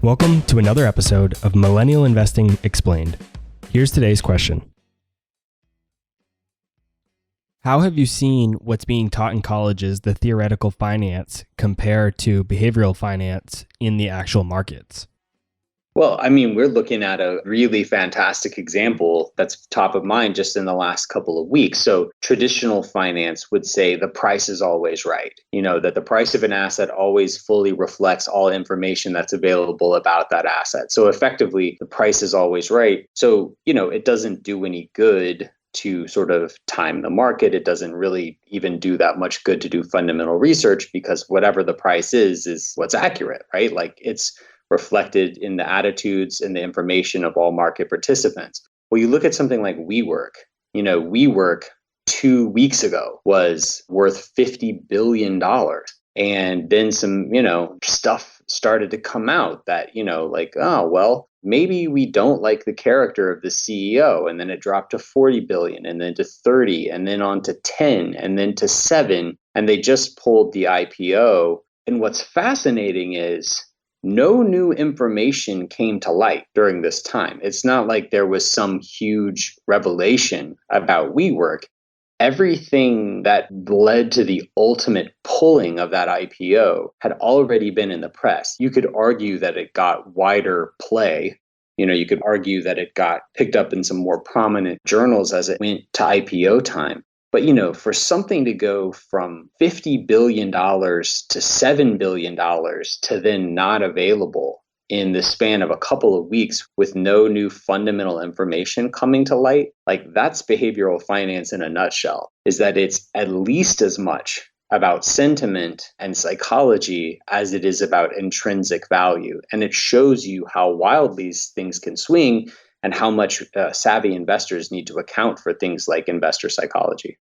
Welcome to another episode of Millennial Investing Explained. Here's today's question. How have you seen what's being taught in colleges, the theoretical finance, compare to behavioral finance in the actual markets? Well, I mean, we're looking at a really fantastic example that's top of mind just in the last couple of weeks. So traditional finance would say the price is always right. That the price of an asset always fully reflects all information that's available about that asset. So effectively, the price is always right. So, it doesn't do any good to sort of time the market. It doesn't really even do that much good to do fundamental research because whatever the price is what's accurate, right? Like it's reflected in the attitudes and the information of all market participants. Well, you look at something like WeWork. WeWork 2 weeks ago was worth $50 billion. And then some, stuff started to come out that, maybe we don't like the character of the CEO. And then it dropped to 40 billion and then to 30 and then on to 10 and then to 7. And they just pulled the IPO. And what's fascinating is no new information came to light during this time. It's not like there was some huge revelation about WeWork. Everything that led to the ultimate pulling of that IPO had already been in the press. You could argue that it got wider play. You could argue that it got picked up in some more prominent journals as it went to IPO time. But, for something to go from $50 billion to $7 billion to then not available in the span of a couple of weeks with no new fundamental information coming to light, like that's behavioral finance in a nutshell, is that it's at least as much about sentiment and psychology as it is about intrinsic value. And it shows you how wild these things can swing and how much savvy investors need to account for things like investor psychology.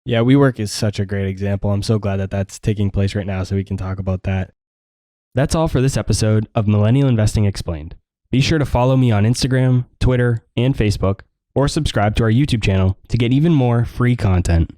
Yeah, WeWork is such a great example. I'm so glad that that's taking place right now so we can talk about that. That's all for this episode of Millennial Investing Explained. Be sure to follow me on Instagram, Twitter, and Facebook, or subscribe to our YouTube channel to get even more free content.